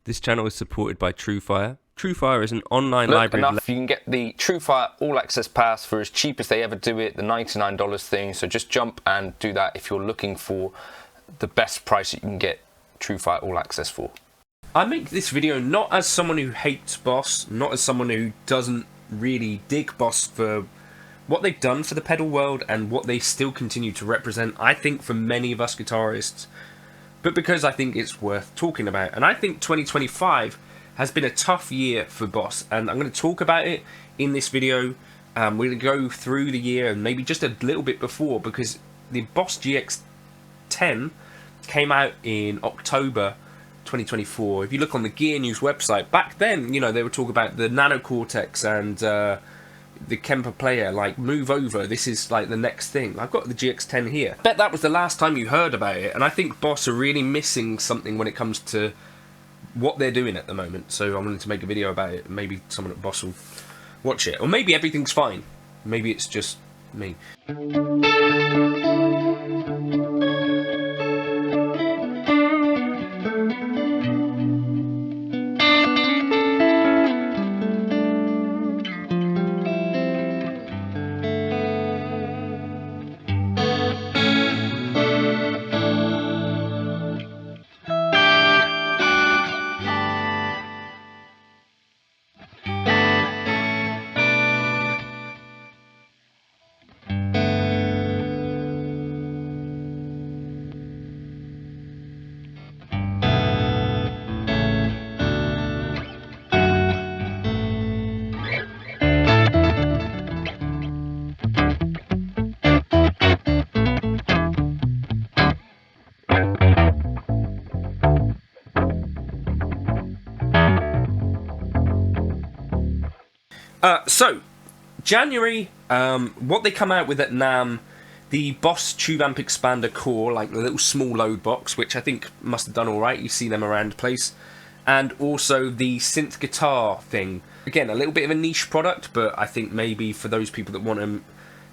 This channel is supported by Truefire. Truefire is an online Look, library. enough. You can get the Truefire All Access Pass for as cheap as they ever do it, the $99 thing. So just jump and do that if you're looking for the best price that you can get Truefire All Access for. I make this video not as someone who hates Boss, not as someone who doesn't really dig Boss for what they've done for the pedal world and what they still continue to represent, I think, for many of us guitarists, but because I think it's worth talking about. And I think 2025 has been a tough year for Boss, and I'm going to talk about it in this video. We're going to go through the year and maybe just a little bit before, because the Boss Gx10 came out in October 2024. If you look on the Gear News website, back then, you know, they were talking about the NanoCortex and the Kemper player, like, move over, this is like the next thing. I've got the Gx10 here. I bet that was the last time you heard about it, and I think Boss are really missing something when it comes to what they're doing at the moment. So I'm going to make a video about it. Maybe someone at Boss will watch it, or maybe everything's fine. Maybe it's just me. So, January, what they come out with at NAMM, the Boss Tube Amp Expander Core, like the little small load box, which I think must have done alright, you see them around the place, and also the synth guitar thing. Again, a little bit of a niche product, but I think maybe for those people that want them,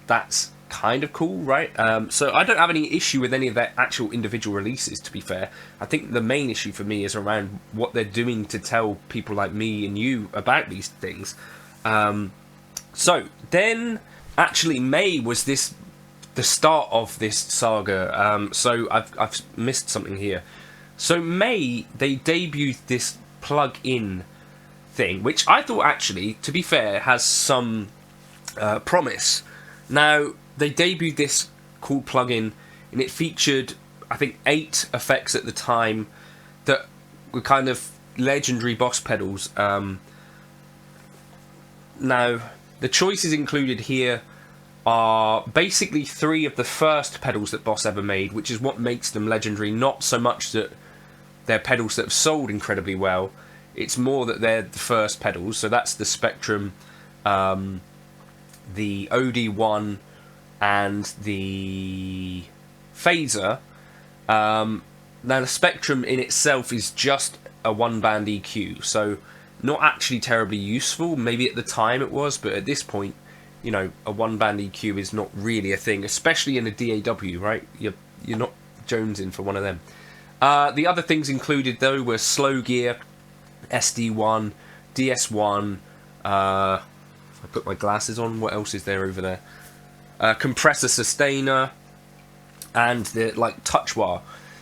that's kind of cool, right? So I don't have any issue with any of their actual individual releases, to be fair. I think the main issue for me is around what they're doing to tell people like me and you about these things. So then, actually, May was the start of this saga. So I've missed something here. So May, they debuted this plug-in thing, which I thought, actually, to be fair, has some promise. Now, they debuted this called plug-in, and it featured, I think, 8 effects at the time that were kind of legendary Boss pedals. Now, the choices included here are basically 3 of the first pedals that Boss ever made, which is what makes them legendary. Not so much that they're pedals that have sold incredibly well, it's more that they're the first pedals. So that's the Spectrum, the OD1, and the Phaser. Now, the Spectrum in itself is just a one-band EQ, so not actually terribly useful. Maybe at the time it was, but at this point, you know, a one-band EQ is not really a thing, especially in a DAW, right? You're not jonesing for one of them. The other things included, though, were slow gear, SD1, DS1. If I put my glasses on, what else is there over there? Compressor sustainer, and the touch wah.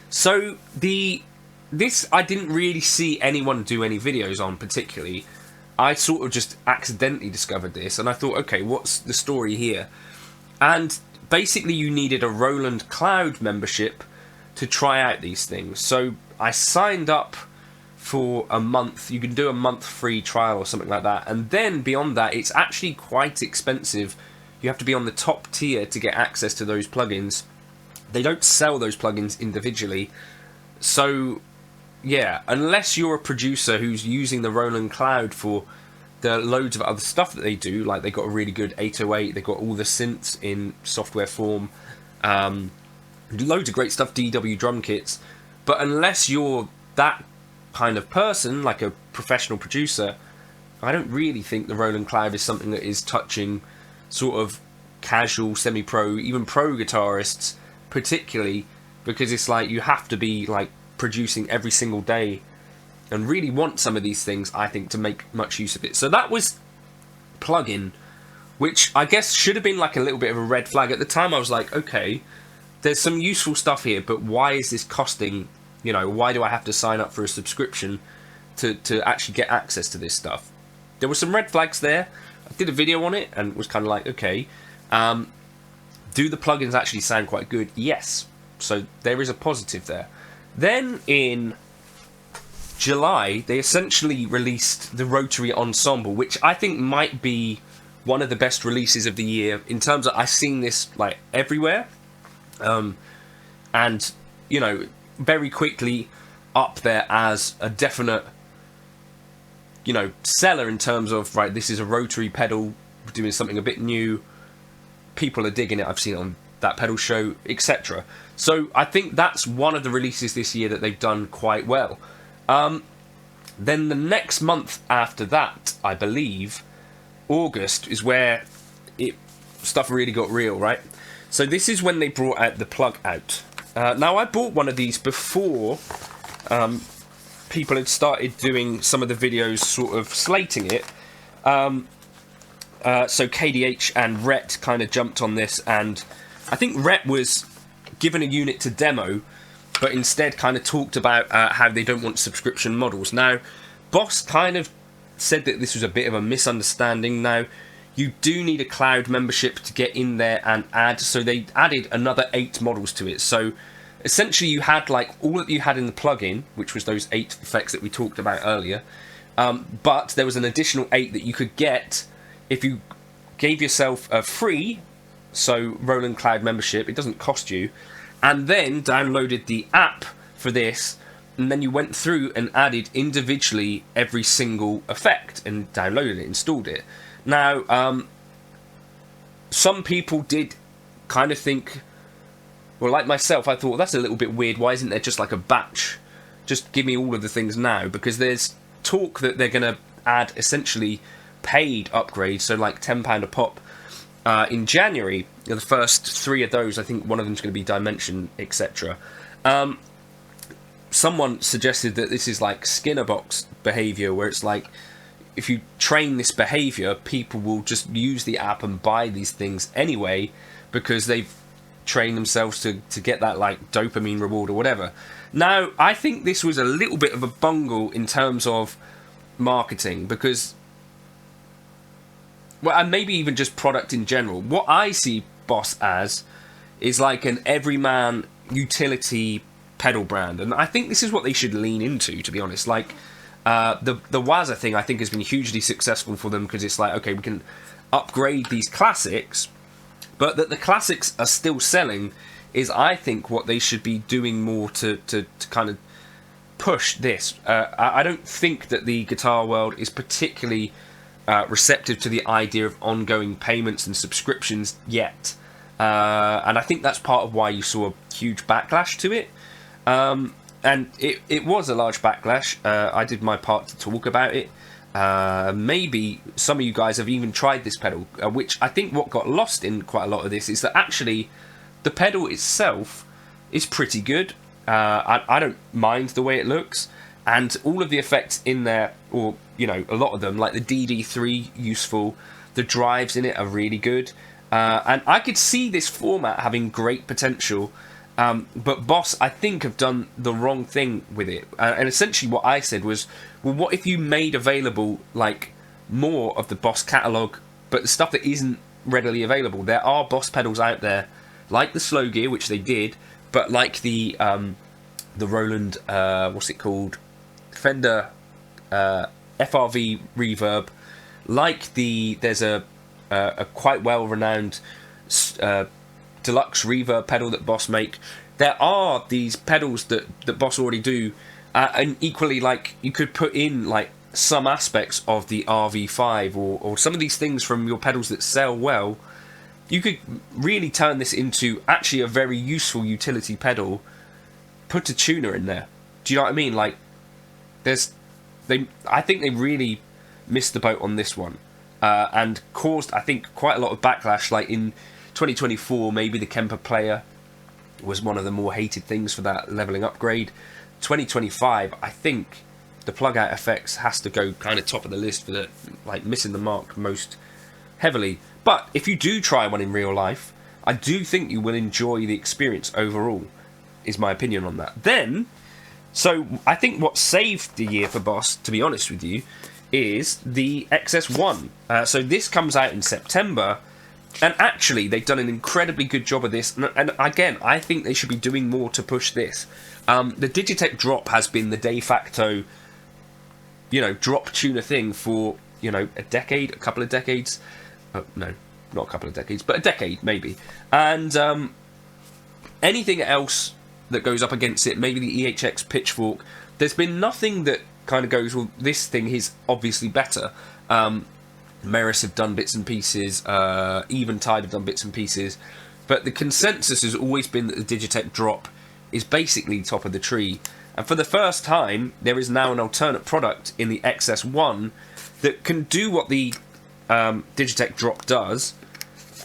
So this I didn't really see anyone do any videos on particularly. I sort of just accidentally discovered this, and I thought, okay, what's the story here? And basically you needed a Roland Cloud membership to try out these things. So I signed up for a month. You can do a month free trial or something like that, and then beyond that it's actually quite expensive. You have to be on the top tier to get access to those plugins. They don't sell those plugins individually, so yeah, unless you're a producer who's using the Roland Cloud for the loads of other stuff that they do, like they got a really good 808, they've got all the synths in software form, loads of great stuff, DW drum kits, but unless you're that kind of person, like a professional producer, I don't really think the Roland Cloud is something that is touching sort of casual, semi-pro, even pro guitarists, particularly because it's like you have to be like producing every single day and really want some of these things, I think, to make much use of it. So that was plugin, which I guess should have been like a little bit of a red flag. At the time I was like, okay, there's some useful stuff here, but why is this costing, you know, why do I have to sign up for a subscription to actually get access to this stuff? There were some red flags there. I did a video on it and was kind of like, okay, do the plugins actually sound quite good? Yes. So there is a positive there. Then in July, they essentially released the Rotary Ensemble, which I think might be one of the best releases of the year in terms of, I've seen this like everywhere, and you know, very quickly up there as a definite, you know, seller in terms of, right, this is a rotary pedal doing something a bit new, people are digging it, I've seen it on that pedal show, etc. So I think that's one of the releases this year that they've done quite well. Then the next month after that, I believe, August, is where stuff really got real, right? So this is when they brought out the Plugout. Now I bought one of these before people had started doing some of the videos sort of slating it. So KDH and Rhett kind of jumped on this, and I think Rhett was given a unit to demo, but instead kind of talked about how they don't want subscription models. Now, Boss kind of said that this was a bit of a misunderstanding. Now, you do need a cloud membership to get in there and add, so they added another 8 models to it. So essentially you had like all that you had in the plugin, which was those 8 effects that we talked about earlier, but there was an additional 8 that you could get if you gave yourself a free, so Roland Cloud membership. It doesn't cost you, and then downloaded the app for this, and then you went through and added individually every single effect and downloaded it, installed it. Now, some people did kind of think, well, like myself, I thought, that's a little bit weird. Why isn't there just like a batch? Just give me all of the things now, because there's talk that they're going to add essentially paid upgrades, so like £10 a pop in January. The first 3 of those, I think one of them's going to be Dimension, etc. Someone suggested that this is like Skinner box behavior, where it's like, if you train this behavior, people will just use the app and buy these things anyway, because they've trained themselves to get that like dopamine reward or whatever. Now, I think this was a little bit of a bungle in terms of marketing, because, well, and maybe even just product in general. What I see Boss as is like an everyman utility pedal brand, and I think this is what they should lean into, to be honest. Like the Wazas thing, I think, has been hugely successful for them, because it's like, okay, we can upgrade these classics, but that the classics are still selling is, I think, what they should be doing more to kind of push this. I don't think that the guitar world is particularly receptive to the idea of ongoing payments and subscriptions yet, and I think that's part of why you saw a huge backlash to it. And it was a large backlash. I did my part to talk about it. Maybe some of you guys have even tried this pedal, which I think what got lost in quite a lot of this is that actually the pedal itself is pretty good. I don't mind the way it looks, and all of the effects in there, or you know, a lot of them, like the DD3, useful. The drives in it are really good, and I could see this format having great potential. But Boss, I think, have done the wrong thing with it. And essentially what I said was, well, what if you made available like more of the Boss catalogue, but the stuff that isn't readily available? There are Boss pedals out there, like the Slow Gear, which they did, but like the Roland, what's it called, Fender FRV Reverb, like there's a quite well renowned deluxe reverb pedal that Boss make. There are these pedals that Boss already do, and equally, like, you could put in like some aspects of the RV5 or some of these things from your pedals that sell well. You could really turn this into actually a very useful utility pedal. Put a tuner in there. Do you know what I mean? Like, I think they really missed the boat on this one, and caused, I think, quite a lot of backlash. Like in 2024, maybe the Kemper Player was one of the more hated things for that leveling upgrade. 2025, I think, the Plugout FX has to go kind of top of the list for the, like, missing the mark most heavily. But if you do try one in real life, I do think you will enjoy the experience overall, is my opinion on that. Then, so I think what saved the year for Boss, to be honest with you, is the XS1. So this comes out in September, and actually they've done an incredibly good job of this. And again, I think they should be doing more to push this. The Digitech drop has been the de facto, you know, drop tuner thing for, you know, a decade, a couple of decades. No, not a couple of decades, but a decade maybe. And anything else that goes up against it, maybe the EHX Pitchfork, there's been nothing that kind of goes, well, this thing is obviously better. Meris have done bits and pieces, Eventide have done bits and pieces, but the consensus has always been that the Digitech drop is basically top of the tree. And for the first time, there is now an alternate product in the XS1 that can do what the Digitech drop does,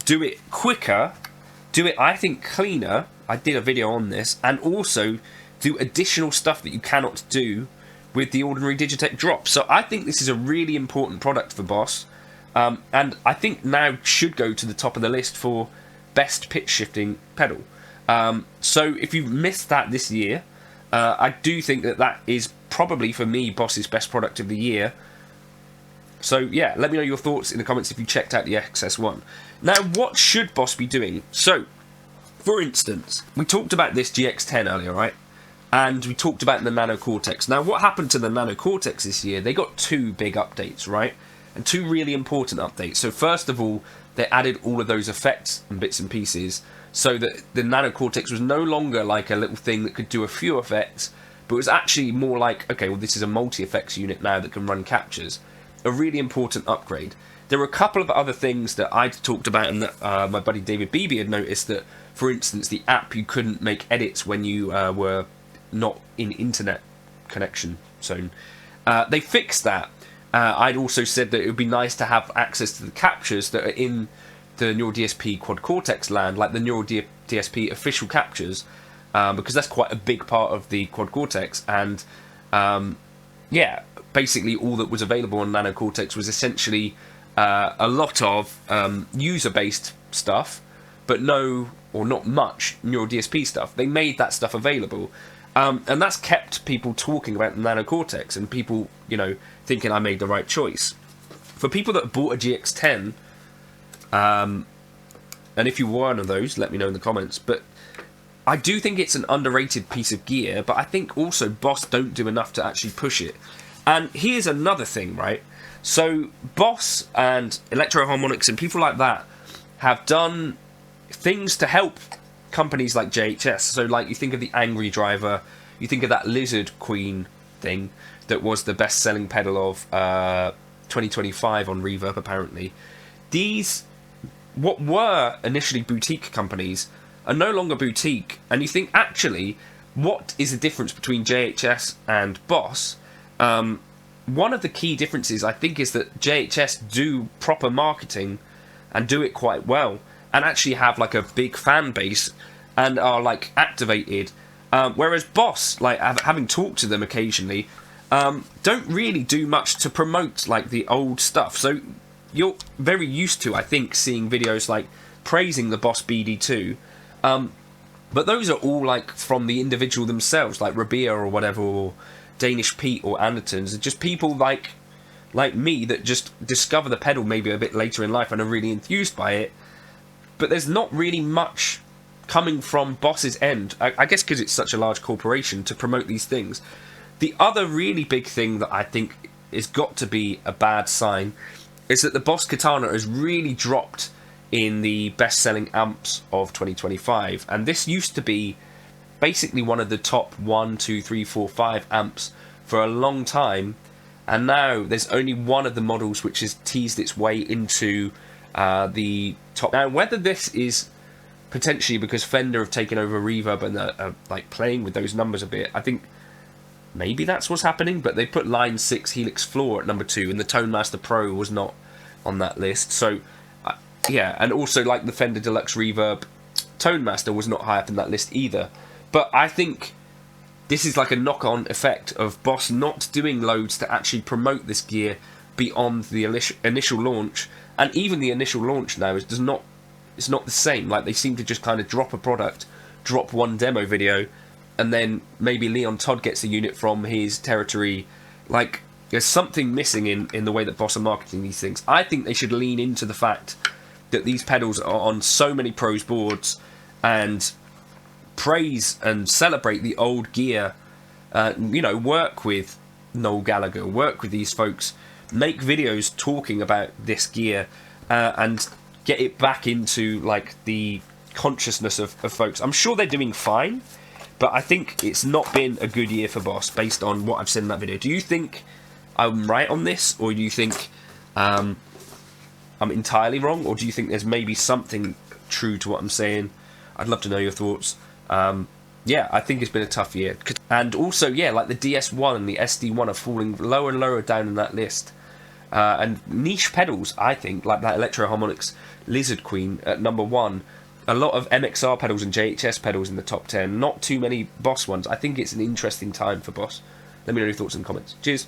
do it quicker, do it, I think, cleaner. I did a video on this, and also do additional stuff that you cannot do with the ordinary Digitech drop. So I think this is a really important product for Boss, and I think now should go to the top of the list for best pitch shifting pedal. So if you've missed that this year, I do think that that is probably, for me, Boss's best product of the year. So yeah, let me know your thoughts in the comments if you checked out the XS1. Now, what should Boss be doing? So, for instance, we talked about this Gx10 earlier, right? And we talked about the NanoCortex. Now, what happened to the NanoCortex this year? They got two big updates, right? And two really important updates. So first of all, they added all of those effects and bits and pieces, so that the NanoCortex was no longer like a little thing that could do a few effects, but it was actually more like, okay, well, this is a multi-effects unit now that can run captures. A really important upgrade. There were a couple of other things that I'd talked about, and that my buddy David Beebe had noticed, that, for instance, the app, you couldn't make edits when you were not in internet connection zone. They fixed that. I'd also said that it would be nice to have access to the captures that are in the Neural DSP Quad Cortex land, like the Neural DSP official captures, because that's quite a big part of the Quad Cortex. And yeah, basically all that was available on NanoCortex was essentially a lot of user-based stuff, but no, or not much, Neural DSP stuff. They made that stuff available. And that's kept people talking about the NanoCortex, and people, you know, thinking I made the right choice. For people that bought a Gx10, and if you were one of those, let me know in the comments, but I do think it's an underrated piece of gear, but I think also Boss don't do enough to actually push it. And here's another thing, right? So Boss and Electro Harmonics and people like that have done things to help companies like JHS. So like, you think of the Angry Driver, you think of that Lizard Queen thing that was the best selling pedal of 2025 on Reverb, apparently. These, what were initially boutique companies, are no longer boutique. And you think, actually, what is the difference between JHS and Boss? One of the key differences, I think, is that JHS do proper marketing and do it quite well, and actually have like a big fan base and are like activated, whereas Boss, like having talked to them occasionally, don't really do much to promote like the old stuff. So you're very used to, I think, seeing videos like praising the Boss BD2, but those are all like from the individual themselves, like Rabia or whatever, or Danish Pete or Andertons, just people like me that just discover the pedal maybe a bit later in life and are really enthused by it. But there's not really much coming from Boss's end, I guess because it's such a large corporation, to promote these things. The other really big thing that I think has got to be a bad sign is that the Boss Katana has really dropped in the best-selling amps of 2025, and this used to be basically one of the top 1, 2, 3, 4, 5 amps for a long time, and now there's only one of the models which has teased its way into the top. Now, whether this is potentially because Fender have taken over Reverb and are like playing with those numbers a bit, I think maybe that's what's happening, but they put Line 6 Helix Floor at number 2, and the Tone Master Pro was not on that list. So yeah, and also like the Fender Deluxe Reverb Tone Master was not high up in that list either. But I think this is like a knock-on effect of Boss not doing loads to actually promote this gear beyond the initial launch. And even the initial launch now it's not the same. Like, they seem to just kind of drop a product, drop one demo video, and then maybe Leon Todd gets a unit from his territory. Like, there's something missing in the way that Boss are marketing these things. I think they should lean into the fact that these pedals are on so many pros boards and praise and celebrate the old gear. You know, work with Noel Gallagher, work with these folks, make videos talking about this gear, and get it back into like the consciousness of folks. I'm sure they're doing fine, but I think it's not been a good year for Boss based on what I've seen in that video. Do you think I'm right on this, or do you think I'm entirely wrong, or do you think there's maybe something true to what I'm saying? I'd love to know your thoughts. Yeah, I think it's been a tough year. And also, yeah, like the DS1 and the SD1 are falling lower and lower down in that list. And niche pedals, I think, like that Electro Harmonix Lizard Queen at number 1. A lot of MXR pedals and JHS pedals in the top 10. Not too many Boss ones. I think it's an interesting time for Boss. Let me know your thoughts in the comments. Cheers.